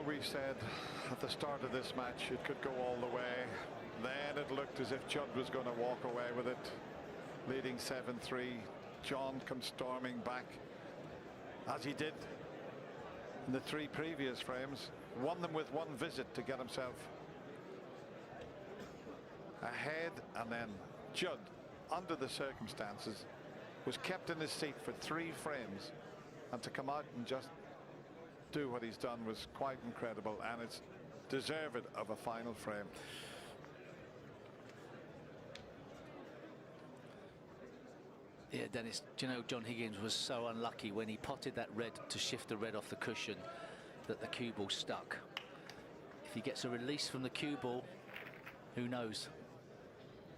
we said at the start of this match it could go all the way. Then it looked as if Judd was going to walk away with it, leading 7-3. John comes storming back, as he did in the 3 previous frames. Won them with 1 visit to get himself ahead, and then Judd, under the circumstances, was kept in his seat for 3 frames, and to come out and just do what he's done was quite incredible, and it's deserved of a final frame. Yeah, Dennis, do you know, John Higgins was so unlucky when he potted that red to shift the red off the cushion that the cue ball stuck. If he gets a release from the cue ball, who knows?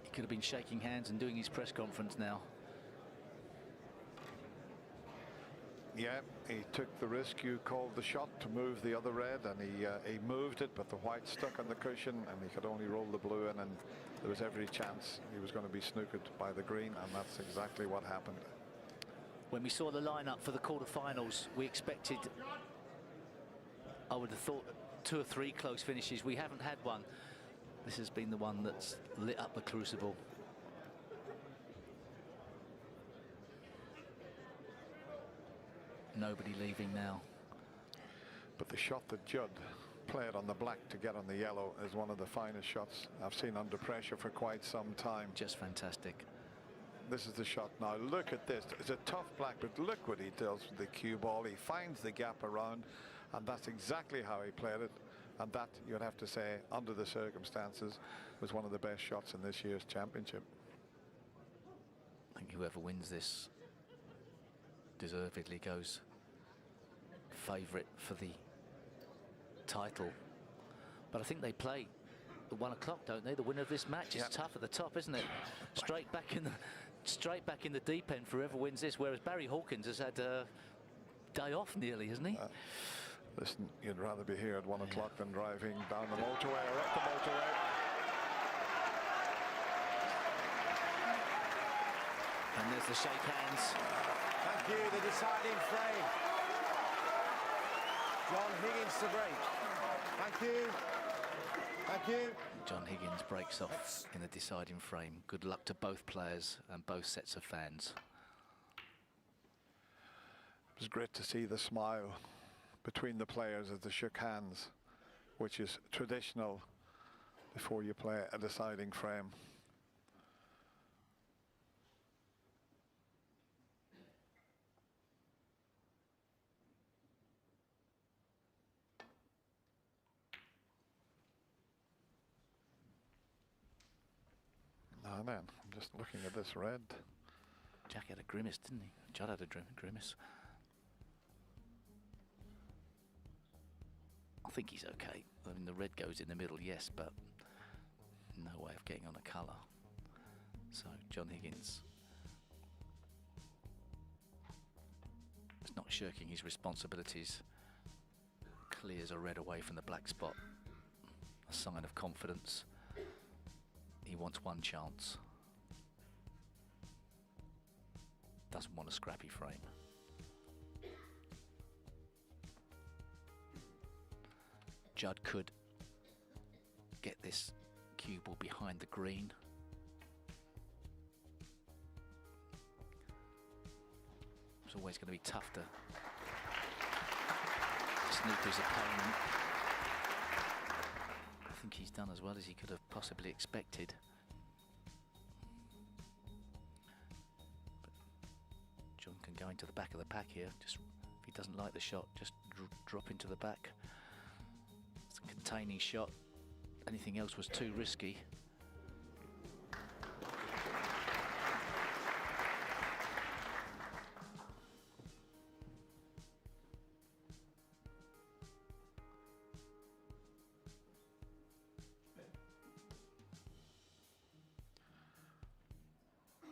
He could have been shaking hands and doing his press conference now. Yeah, he took the risk. You called the shot to move the other red, and he moved it, but the white stuck on the cushion, and he could only roll the blue in, and there was every chance he was going to be snookered by the green, and that's exactly what happened. When we saw the lineup for the quarterfinals, we expected, I would have thought, 2 or 3 close finishes. We haven't had one. This has been the one that's lit up the crucible. Nobody leaving now. But the shot that Judd played on the black to get on the yellow is one of the finest shots I've seen under pressure for quite some time. Just fantastic. This is the shot now. Look at this. It's a tough black, but look what he does with the cue ball. He finds the gap around, and that's exactly how he played it. And that, you'd have to say, under the circumstances, was one of the best shots in this year's championship. I think whoever wins this deservedly goes favourite for the title. But I think they play at 1 o'clock, don't they? The winner of this match. It's tough at the top, isn't it? Straight back in the deep end for whoever wins this. Whereas Barry Hawkins has had a day off nearly, hasn't he? Listen, you'd rather be here at 1 o'clock than driving down the motorway or up the motorway. And there's the shake hands. Thank you, the deciding frame. John Higgins to break. Thank you. Thank you. John Higgins breaks off in the deciding frame. Good luck to both players and both sets of fans. It was great to see the smile between the players as they shook hands, which is traditional before you play a deciding frame. Now then, I'm just looking at this red. Jack had a grimace, didn't he? Judd had a grimace. I think he's okay. I mean, the red goes in the middle, yes, but no way of getting on a colour. So John Higgins is not shirking his responsibilities. Clears a red away from the black spot. A sign of confidence. He wants 1 chance. Doesn't want a scrappy frame. Judd could get this cue ball behind the green. It's always going to be tough to snoop his opponent. I think he's done as well as he could have possibly expected. But John can go into the back of the pack here. Just if he doesn't like the shot, just drop into the back. It's a containing shot. Anything else was too risky.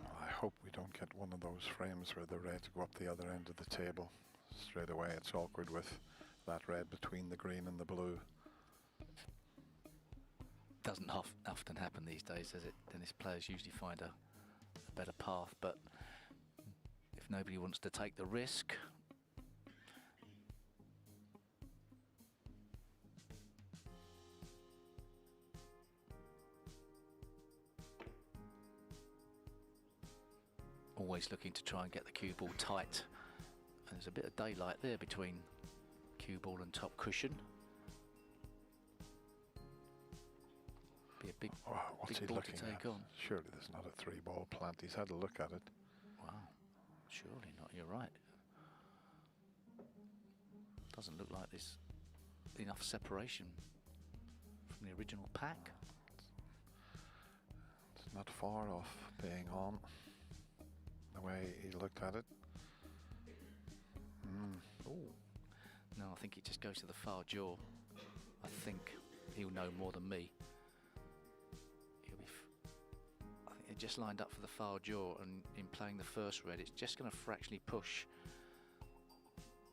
I hope we don't get one of those frames where the reds go up the other end of the table. Straight away it's awkward with that red between the green and the blue. Doesn't often happen these days, does it? Tennis players usually find a better path, but if nobody wants to take the risk, always looking to try and get the cue ball tight. And there's a bit of daylight there between cue ball and top cushion. Be a big, what's big he ball looking to take at? on. Surely there's not a 3-ball plant. He's had a look at it. Wow, surely not. You're right. Doesn't look like there's enough separation from the original pack. It's not far off being on the way he looked at it. Oh, no, I think it just goes to the far jaw. I think he'll know more than me. I think they're just lined up for the far jaw, and in playing the first red, it's just going to fractionally push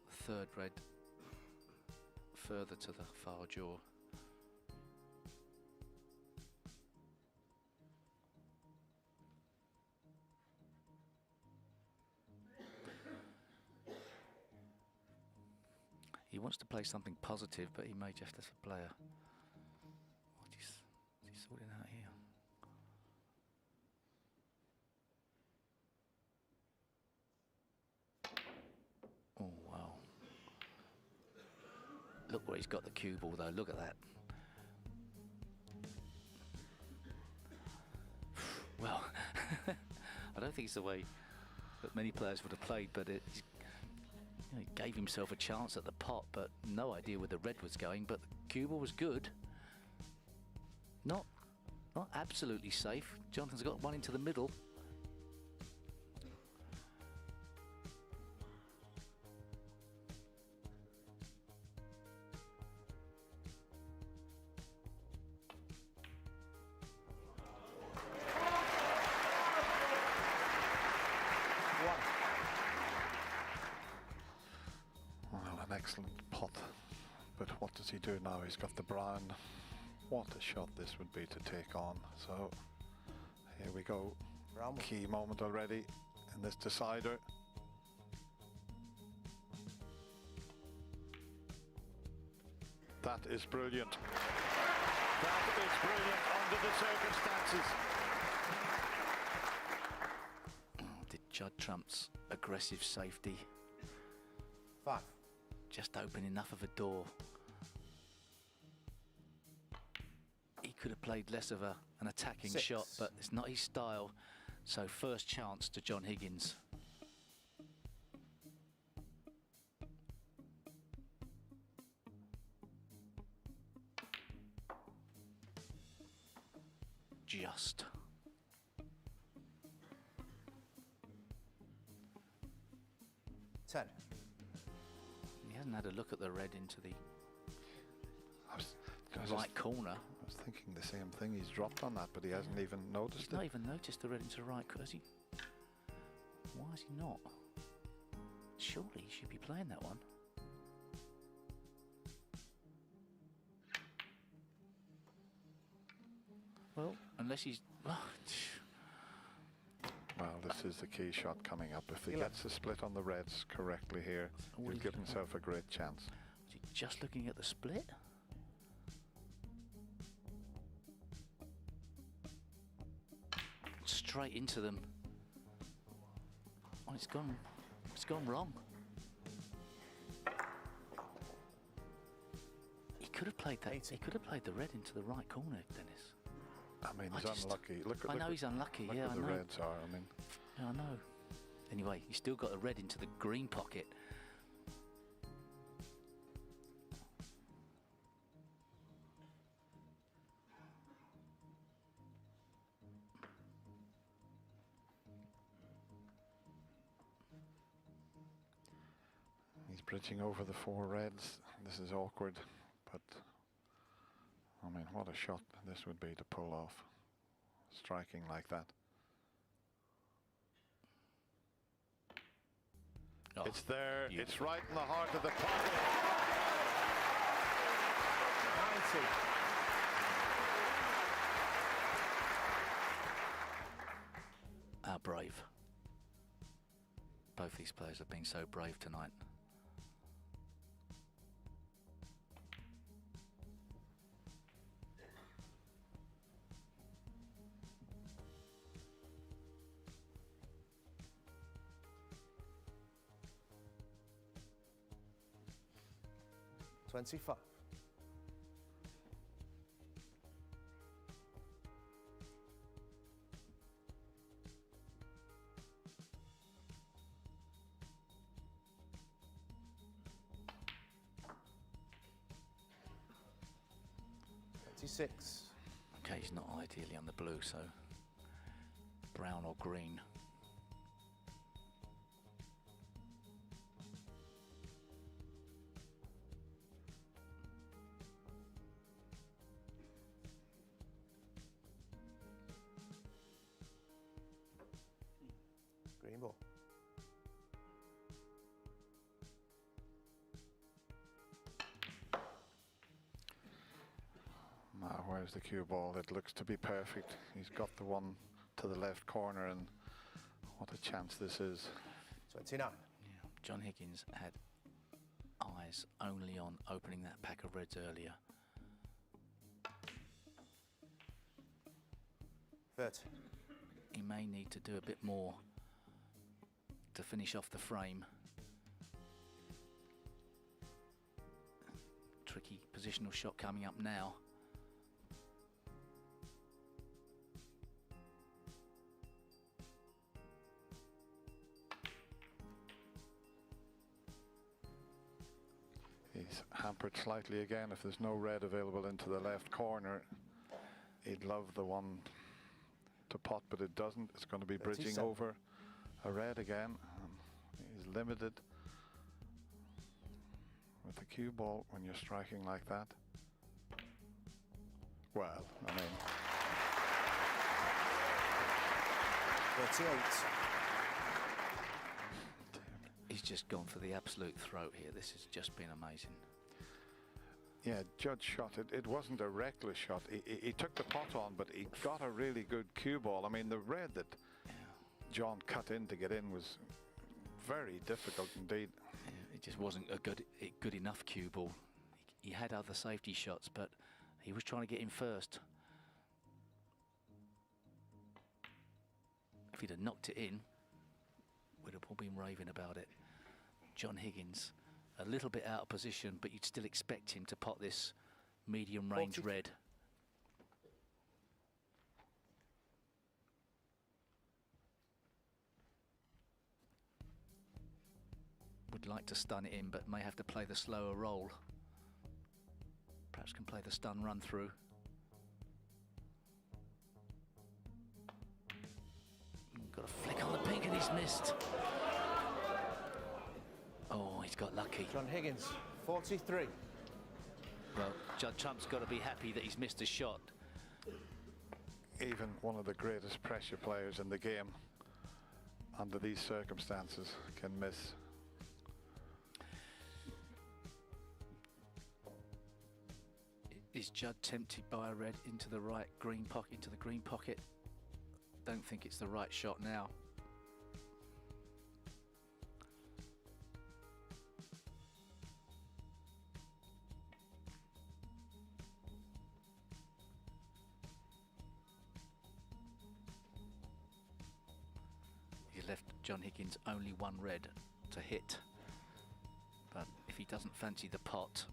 the third red further to the far jaw. He wants to play something positive, but he may just as a player. What is he sorting out here? Oh, wow. Look where he's got the cue ball, though. Look at that. Well, I don't think it's the way that many players would have played, but it's, you know, he gave himself a chance at the pot, but no idea where the red was going. But the cue ball was good. Not absolutely safe. Jonathan's got one into the middle. Excellent pot, but what does he do now? He's got the brown. What a shot this would be to take on. So here we go. Key moment already in this decider. That is brilliant. That is brilliant under the circumstances. Did Judd Trump's aggressive safety 5. just open enough of a door? He could have played less of an attacking 6. shot, but it's not his style. So first chance to John Higgins. Just. He hasn't had a look at the red into the right corner. I was thinking the same thing. He's dropped on that, but he hasn't even noticed He's not even noticed the red into the right corner. Why is he not? Surely he should be playing that one. Well, unless he's... Well, this is the key shot coming up. If he gets the split on the reds correctly here, he'll give himself a great chance. Is he just looking at the split? Straight into them. Oh, it's gone wrong. He could have played that. He could have played the red into the right corner, Dennis. I mean, he's unlucky. Look at. I know he's unlucky. Look Yeah, what I the know. reds are. I mean. Yeah, I know. Anyway, he's still got the red into the green pocket. He's bridging over the 4 reds. This is awkward, but I mean, what a shot this would be to pull off, striking like that. Oh, it's there. beautiful. It's right in the heart of the pocket. 90. How brave. Both these players have been so brave tonight. 25. Six. Okay, he's not ideally on the blue, so brown or green. Green ball. Now, where's the cue ball? It looks to be perfect. He's got the one to the left corner, and what a chance this is. 29. Yeah, John Higgins had eyes only on opening that pack of reds earlier. 30. He may need to do a bit more to finish off the frame. Tricky positional shot coming up now. He's hampered slightly again. If there's no red available into the left corner, he'd love the one to pot, but it doesn't. It's going to be bridging 37. over a red again. He's limited with the cue ball when you're striking like that. Well, I mean, 38. He's just gone for the absolute throat here. This has just been amazing. yeah, Judd shot it. It wasn't a reckless shot. He took the pot on, but he got a really good cue ball. I mean, the red that John cut in to get in was very difficult indeed. Yeah, it just wasn't a good enough cue ball. He had other safety shots, but he was trying to get in first. If he'd have knocked it in, we'd have all been raving about it. John Higgins, a little bit out of position, but you'd still expect him to pot this medium range 40. red. Would like to stun it in, but may have to play the slower roll. Perhaps can play the stun run through. Got a flick on the pink and he's missed. Oh, he's got lucky. John Higgins, 43. Well, Judd Trump's got to be happy that he's missed a shot. Even one of the greatest pressure players in the game, under these circumstances, can miss. Is Judd tempted by a red into the right green pocket, into the green pocket? Don't think it's the right shot now. He left John Higgins only one red to hit. But if he doesn't fancy the pot,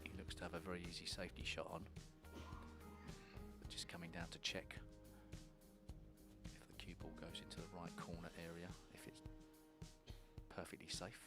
he looks to have a very easy safety shot on. Just coming down to check if the cue ball goes into the right corner area, if it's perfectly safe.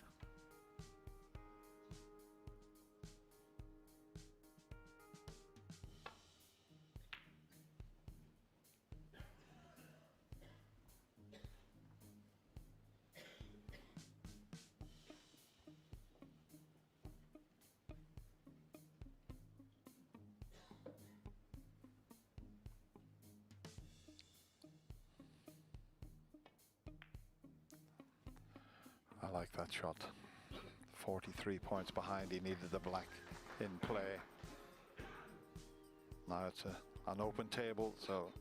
I like that shot. 43 points behind. He needed the black in play. Now it's an open table, so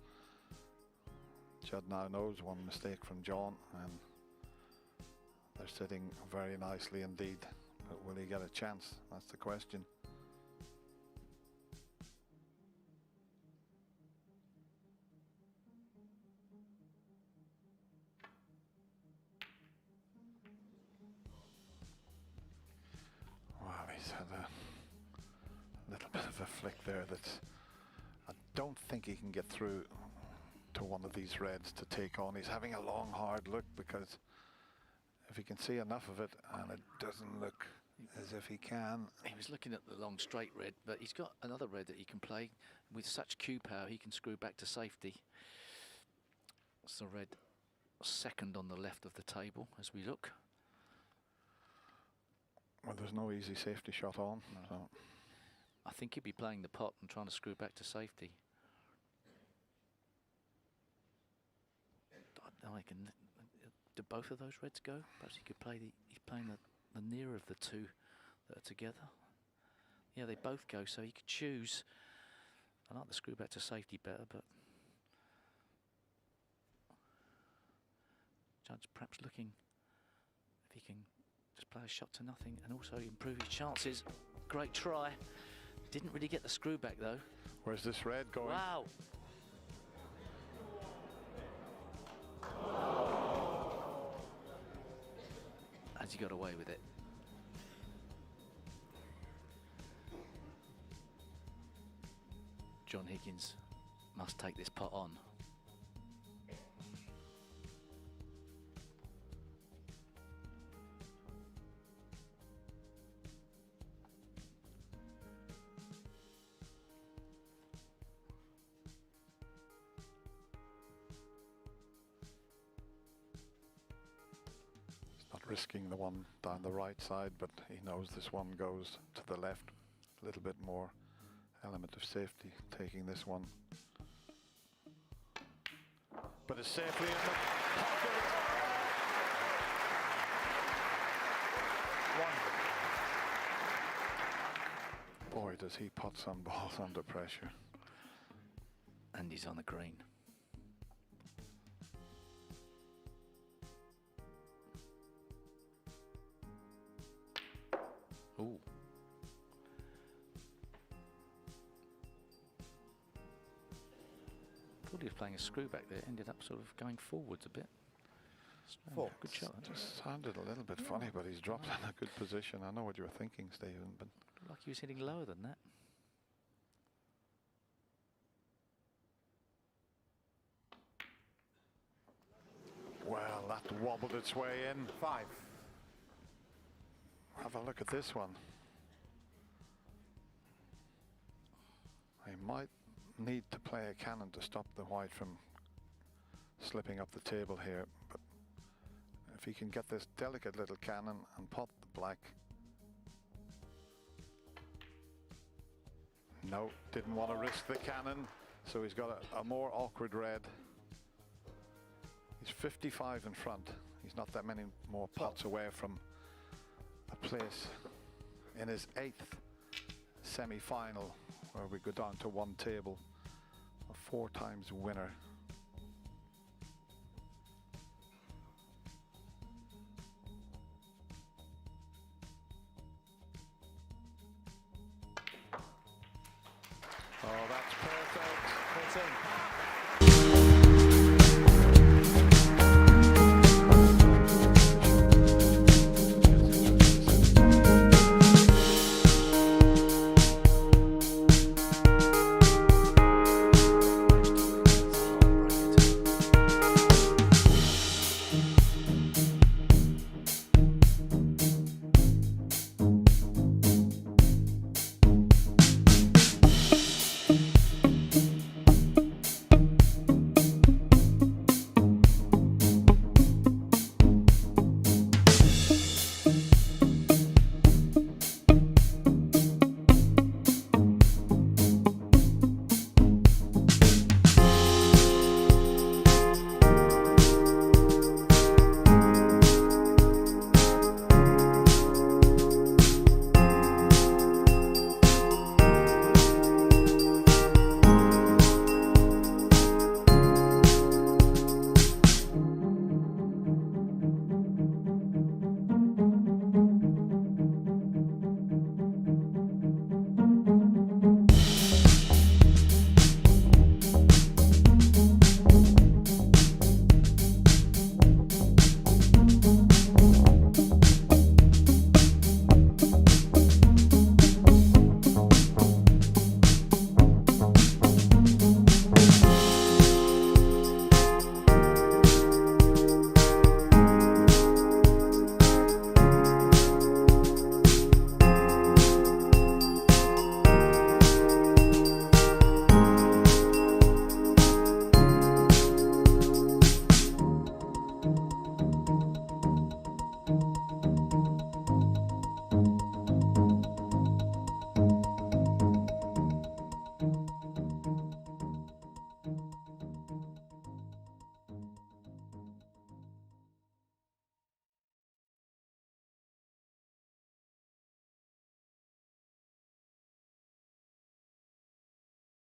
Judd now knows one mistake from John, and they're sitting very nicely indeed. But will he get a chance? That's the question. Wow, flick there that's, I don't think he can get through to one of these reds to take on. He's having a long hard look, because if he can see enough of it, and it doesn't look as if he can. He was looking at the long straight red, but he's got another red that he can play with such cue power. He can screw back to safety. It's the red second on the left of the table as we look. Well, there's no easy safety shot on. No. So. I think he'd be playing the pot and trying to screw back to safety. I can. Do both of those reds go? Perhaps he could play the. He's playing the nearer of the two that are together. Yeah, they both go, so he could choose. I like the screw back to safety better, but Judd's perhaps looking if he can just play a shot to nothing and also improve his chances. Great try. Didn't really get the screw back though. Where's this red going? Wow. Has he got away with it? John Higgins must take this pot on. Risking the one down the right side, but he knows this one goes to the left. A little bit more element of safety taking this one. But it's safely in the pocket. One. Boy, does he pot some balls under pressure. And he's on the green. Ooh. Thought he was playing a screw back there, ended up sort of going forwards a bit. Strange. Four. Good shot. Just sounded a little bit funny, but he's dropped in a good position. I know what you were thinking, Stephen, but Looked like he was hitting lower than that. well, that wobbled its way in. 5. Have a look at this one. He might need to play a cannon to stop the white from slipping up the table here, but if he can get this delicate little cannon and pot the black. No, didn't want to risk the cannon, so he's got a more awkward red. He's 55 in front. He's not that many more pots away from a place in his 8th semi-final, where we go down to one table. A 4 times winner.